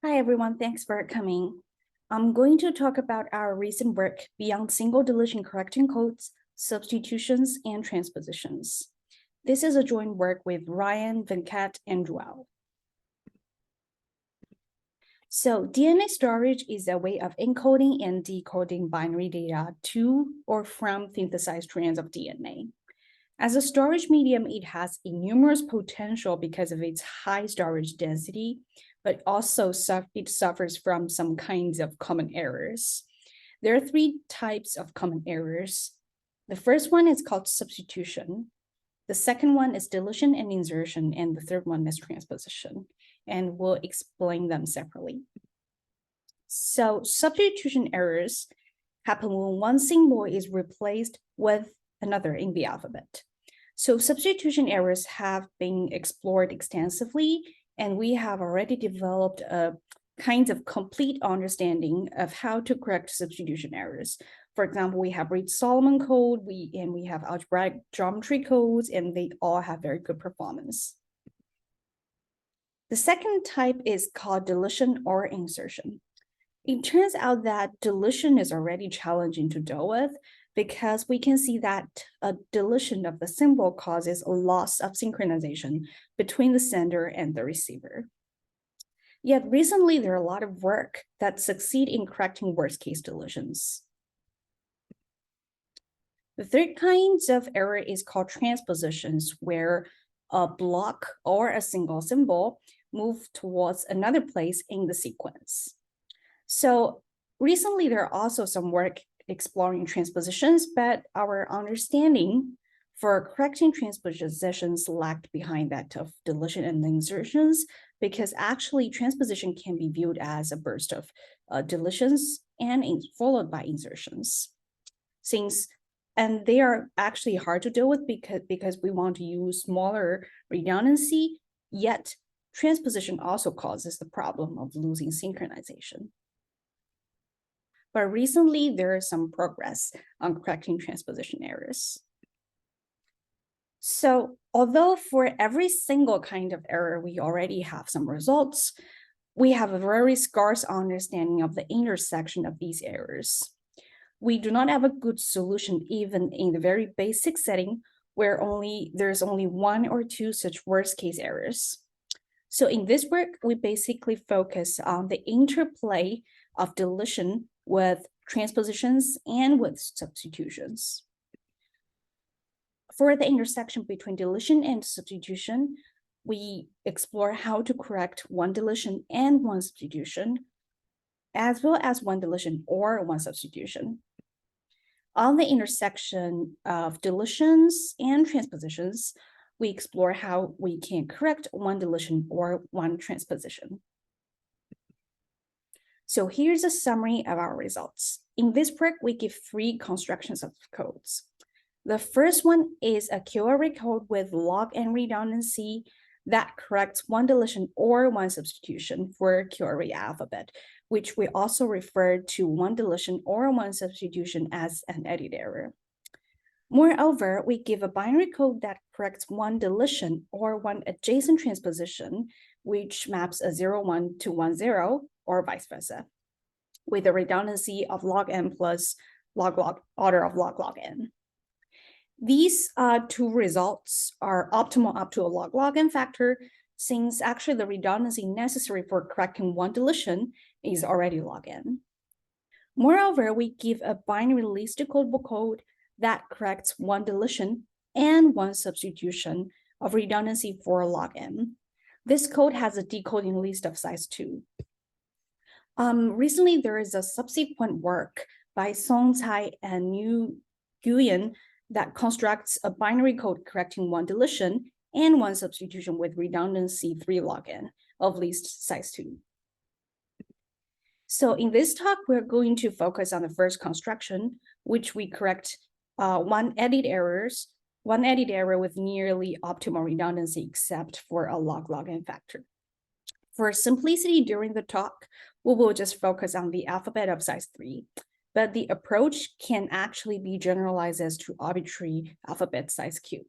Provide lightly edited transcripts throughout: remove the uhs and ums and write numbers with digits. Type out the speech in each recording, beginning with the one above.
Hi, everyone. Thanks for coming. I'm going to talk about our recent work beyond single deletion correcting codes, substitutions, and transpositions. This is a joint work with Ryan, Venkat, and Joel. So DNA storage is a way of encoding and decoding binary data to or from synthesized strands of DNA. As a storage medium, it has enormous potential because of its high storage density, but also it suffers from some kinds of common errors. There are three types of common errors. The first one is called substitution. The second one is deletion and insertion, and the third one is transposition, and we'll explain them separately. So substitution errors happen when one symbol is replaced with another in the alphabet. So substitution errors have been explored extensively, and we have already developed a kind of complete understanding of how to correct substitution errors. For example, we have Reed-Solomon code, we have algebraic geometry codes, and they all have very good performance. The second type is called deletion or insertion. It turns out that deletion is already challenging to deal with because we can see that a deletion of the symbol causes a loss of synchronization between the sender and the receiver. Yet recently, there are a lot of work that succeed in correcting worst-case deletions. The third kind of error is called transpositions, where a block or a single symbol move towards another place in the sequence. So recently, there are also some work exploring transpositions, but our understanding for correcting transpositions lagged behind that of deletion and insertions, because actually transposition can be viewed as a burst of deletions and followed by insertions. And they are actually hard to deal with because we want to use smaller redundancy, yet transposition also causes the problem of losing synchronization. But recently, there is some progress on correcting transposition errors. So although for every single kind of error, we already have some results, we have a very scarce understanding of the intersection of these errors. We do not have a good solution even in the very basic setting where there's only one or two such worst-case errors. So in this work, we basically focus on the interplay of deletion with transpositions and with substitutions. For the intersection between deletion and substitution, we explore how to correct one deletion and one substitution, as well as one deletion or one substitution. On the intersection of deletions and transpositions, we explore how we can correct one deletion or one transposition. So here's a summary of our results. In this work, we give three constructions of codes. The first one is a QRA code with log n redundancy that corrects one deletion or one substitution for QRA alphabet, which we also refer to one deletion or one substitution as an edit error. Moreover, we give a binary code that corrects one deletion or one adjacent transposition, which maps a 0,1 to 1,0 or vice versa, with a redundancy of log n plus log order of log n. These two results are optimal up to a log n factor, since actually the redundancy necessary for correcting one deletion is already log n. Moreover, we give a binary least decodable code that corrects one deletion and one substitution of redundancy for log n. This code has a decoding list of size 2. Recently, there is a subsequent work by Song Cai and Yu Guyan that constructs a binary code correcting one deletion and one substitution with redundancy 3 log n of list size 2. So in this talk, we're going to focus on the first construction, which we correct one edit error with nearly optimal redundancy except for a log n factor. For simplicity during the talk, we will just focus on the alphabet of size 3, but the approach can actually be generalized as to arbitrary alphabet size q.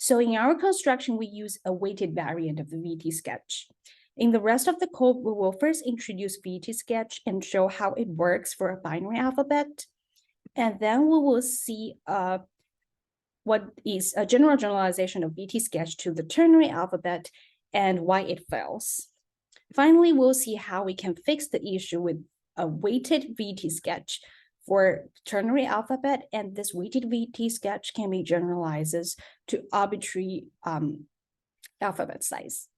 So in our construction, we use a weighted variant of the VT sketch. In the rest of the code, we will first introduce VT sketch and show how it works for a binary alphabet. And then we will see what is a general generalization of VT sketch to the ternary alphabet and why it fails. Finally, we'll see how we can fix the issue with a weighted VT sketch for ternary alphabet, and this weighted VT sketch can be generalized to arbitrary alphabet size.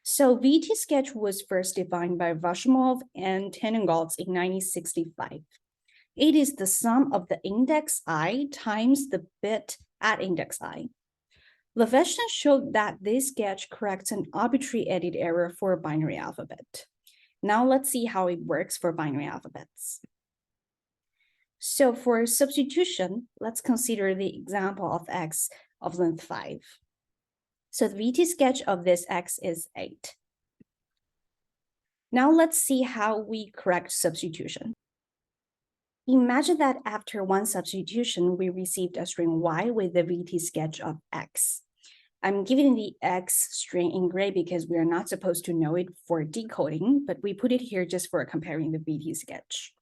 So VT sketch was first defined by Vashimov and Tenengaltz in 1965. It is the sum of the index I times the bit at index I. Leveshin showed that this sketch corrects an arbitrary edit error for a binary alphabet. Now let's see how it works for binary alphabets. So for substitution, let's consider the example of x of length 5. So the VT sketch of this x is 8. Now let's see how we correct substitution. Imagine that after one substitution, we received a string y with the VT sketch of x. I'm giving the x string in gray because we are not supposed to know it for decoding, but we put it here just for comparing the VT sketch.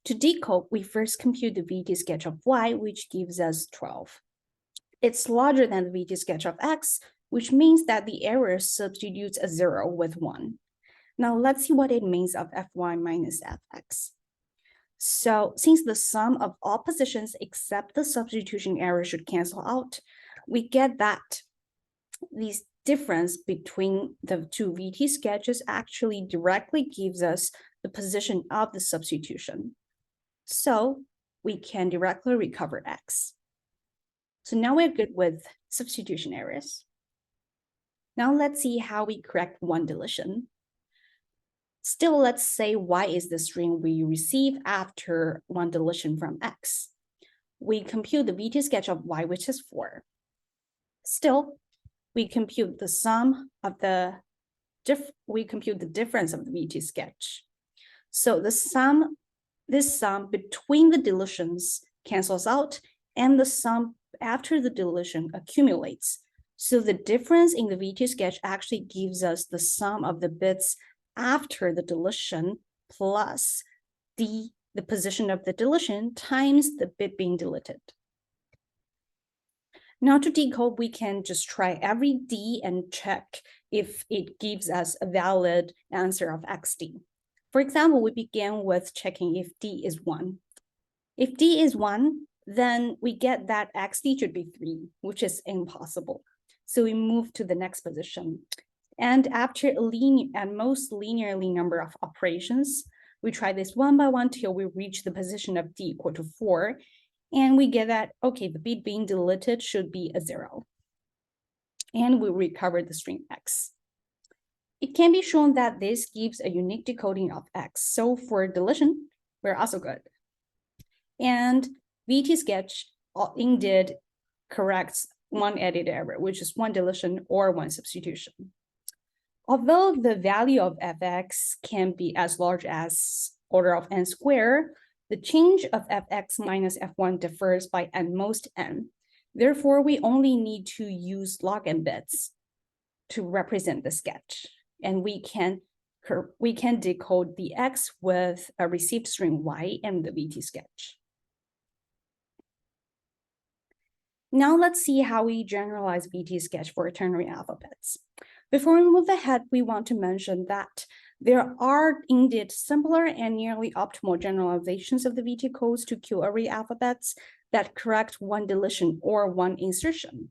To decode, we first compute the VT sketch of y, which gives us 12. It's larger than the VT sketch of x, which means that the error substitutes a 0 with 1. Now let's see what it means of fy minus fx. So since the sum of all positions except the substitution error should cancel out, we get that this difference between the two VT sketches actually directly gives us the position of the substitution. So we can directly recover x. So now we're good with substitution errors. Now let's see how we correct one deletion. Still, let's say y is the string we receive after one deletion from x. We compute the VT sketch of y, which is 4. Still, we compute the sum of the difference of the VT sketch. So this sum between the deletions cancels out, and the sum after the deletion accumulates. So the difference in the VT sketch actually gives us the sum of the bits after the deletion plus the position of the deletion times the bit being deleted. Now to decode, we can just try every d and check if it gives us a valid answer of xd. For example, we begin with checking if d is 1. If d is 1, then we get that xd should be 3, which is impossible. So we move to the next position. And after a most linearly number of operations, we try this one by one till we reach the position of d equal to 4. And we get that, okay, the bit being deleted should be a 0. And we recover the string x. It can be shown that this gives a unique decoding of x. So for deletion, we're also good. And VT sketch indeed corrects one edit error, which is one deletion or one substitution. Although the value of fx can be as large as order of n squared, the change of fx minus f1 differs by at most n. Therefore, we only need to use log n bits to represent the sketch. And we can decode the x with a received string y and the VT sketch. Now let's see how we generalize VT sketch for ternary alphabets. Before we move ahead, we want to mention that there are indeed simpler and nearly optimal generalizations of the VT codes to Q-array alphabets that correct one deletion or one insertion.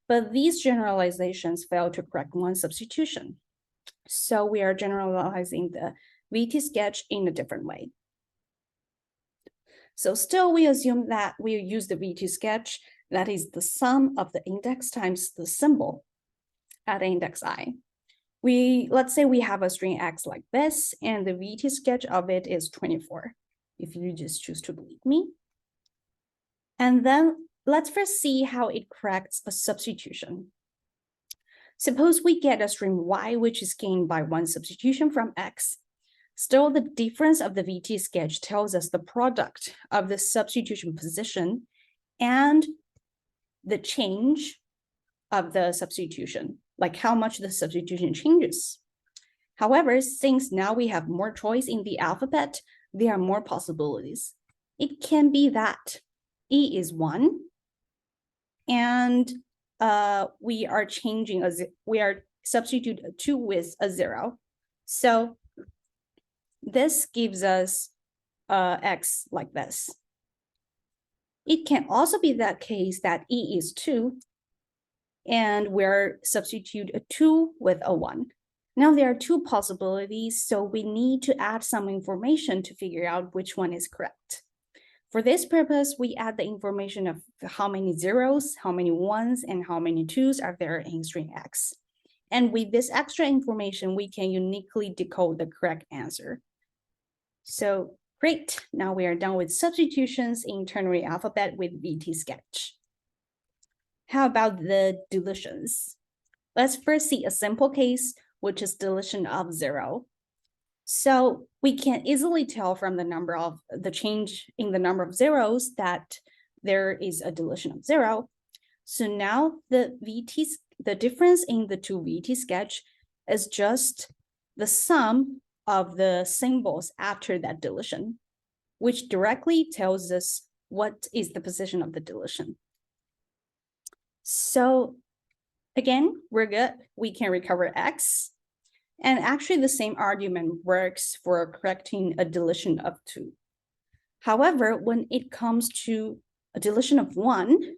But these generalizations fail to correct one substitution. So we are generalizing the VT sketch in a different way. So still, we assume that we use the VT sketch, that is the sum of the index times the symbol at index I. Let's say we have a string x like this, and the VT sketch of it is 24, if you just choose to believe me. And then let's first see how it corrects a substitution. Suppose we get a string y, which is gained by one substitution from x. Still, the difference of the VT sketch tells us the product of the substitution position and the change of the substitution, like how much the substitution changes. However, since now we have more choice in the alphabet, there are more possibilities. It can be that E is 1, and we are substitute a 2 with a 0. So this gives us X like this. It can also be that case that E is 2, and we're substitute a 2 with a 1. Now there are two possibilities, so we need to add some information to figure out which one is correct. For this purpose, we add the information of how many zeros, how many ones, and how many twos are there in string X. And with this extra information, we can uniquely decode the correct answer. So great, now we are done with substitutions in ternary alphabet with VT sketch. How about the deletions? Let's first see a simple case, which is deletion of 0. So we can easily tell from the change in the number of zeros that there is a deletion of 0. So now the difference in the two VT sketch is just the sum of the symbols after that deletion, which directly tells us what is the position of the deletion. So again, we're good. We can recover X. And actually the same argument works for correcting a deletion of 2. However, when it comes to a deletion of 1,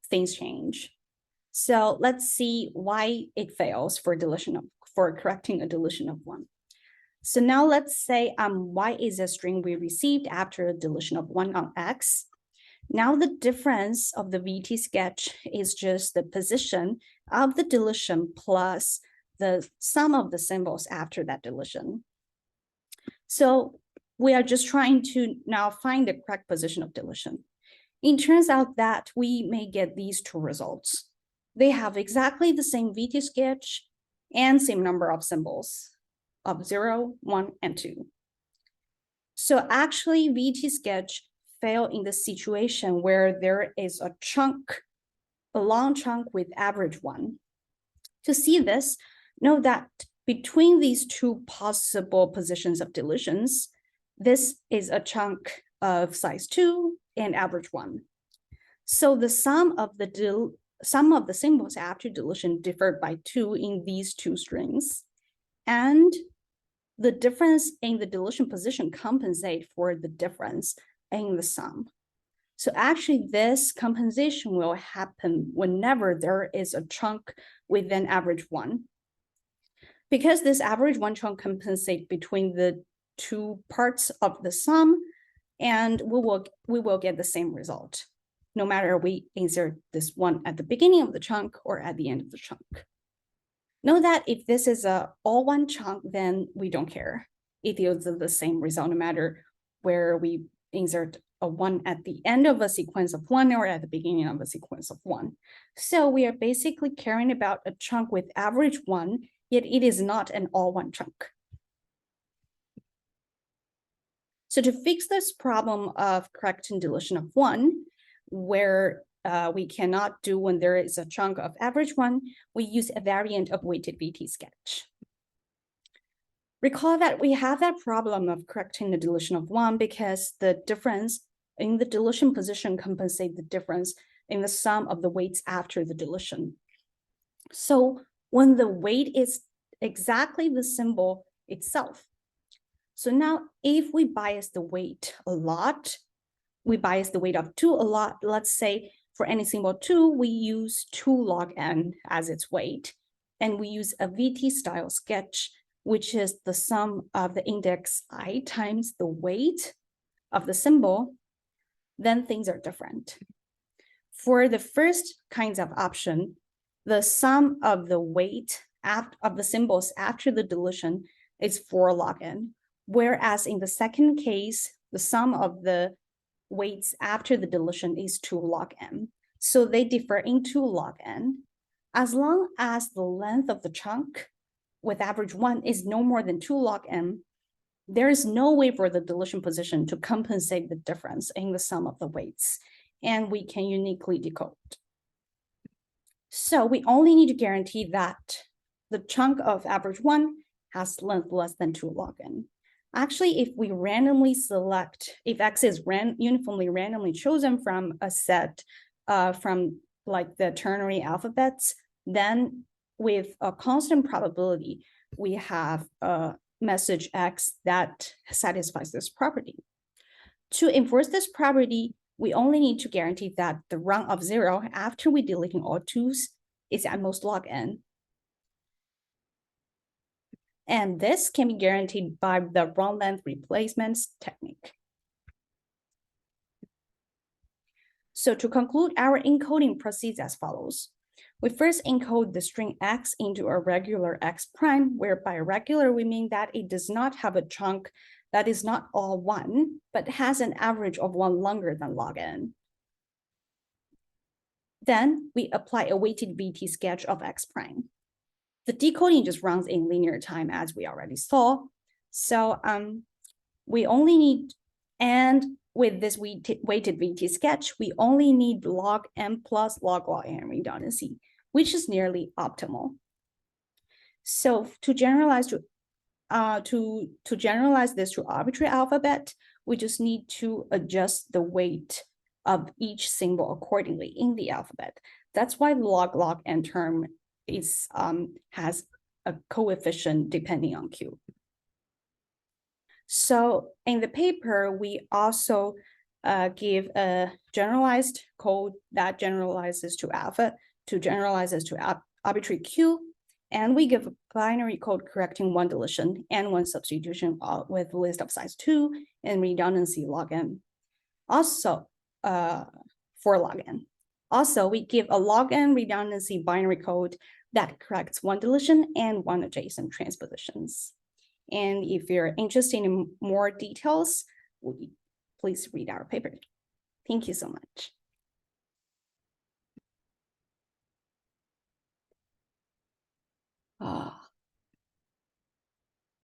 things change. So let's see why it fails for correcting a deletion of 1. So now let's say Y is a string we received after a deletion of 1 on X. Now the difference of the VT sketch is just the position of the deletion plus the sum of the symbols after that deletion. So we are just trying to now find the correct position of deletion. It turns out that we may get these two results. They have exactly the same VT sketch and same number of symbols of 0, 1, and 2. So actually VT sketch fail in the situation where there is a long chunk with average 1. To see this, know that between these two possible positions of deletions, this is a chunk of size 2 and average 1. So the sum of the symbols after deletion differed by 2 in these two strings, and the difference in the deletion position compensate for the difference in the sum. So actually this compensation will happen whenever there is a chunk with an average 1. Because this average 1 chunk compensates between the two parts of the sum, and we will get the same result, no matter we insert this 1 at the beginning of the chunk or at the end of the chunk. Know that if this is all 1 chunk, then we don't care. It yields the same result no matter where we insert a 1 at the end of a sequence of 1 or at the beginning of a sequence of 1. So we are basically caring about a chunk with average 1, yet it is not an all 1 chunk. So to fix this problem of correcting deletion of 1, where we cannot do when there is a chunk of average 1, we use a variant of weighted VT sketch. Recall that we have that problem of correcting the deletion of 1 because the difference in the deletion position compensates the difference in the sum of the weights after the deletion. So when the weight is exactly the symbol itself. So now if we bias the weight a lot, we bias the weight of 2 a lot. Let's say for any symbol 2, we use 2 log n as its weight. And we use a VT style sketch, which is the sum of the index I times the weight of the symbol, then things are different. For the first kinds of option, the sum of the weight of the symbols after the deletion is 4 log n, whereas in the second case, the sum of the weights after the deletion is 2 log n. So they differ in 2 log n. As long as the length of the chunk with average 1 is no more than 2 log n, there is no way for the deletion position to compensate the difference in the sum of the weights. and we can uniquely decode. So we only need to guarantee that the chunk of average 1 has length less than 2 log n. Actually, if we randomly select, if X is uniformly randomly chosen from a set from like the ternary alphabets, then with a constant probability, we have a message X that satisfies this property. To enforce this property, we only need to guarantee that the run of 0 after we deleting all 2s is at most log n. And this can be guaranteed by the run length replacements technique. So to conclude, our encoding proceeds as follows. We first encode the string X into a regular X prime, where by regular we mean that it does not have a chunk that is not all 1, but has an average of 1 longer than log n. Then we apply a weighted VT sketch of X prime. The decoding just runs in linear time, as we already saw. So we only need, and with this weighted VT sketch, we only need log n plus log n redundancy, which is nearly optimal. So to generalize to generalize this to arbitrary alphabet, we just need to adjust the weight of each symbol accordingly in the alphabet. That's why log n term is has a coefficient depending on Q. So in the paper, we also give a generalized code that generalizes to alpha, to generalizes to arbitrary Q, and we give a binary code correcting 1 deletion and 1 substitution with list of size 2 and redundancy log n. Also, for log n. Also, we give a log n redundancy binary code that corrects 1 deletion and 1 adjacent transpositions. And if you're interested in more details, please read our paper. Thank you so much.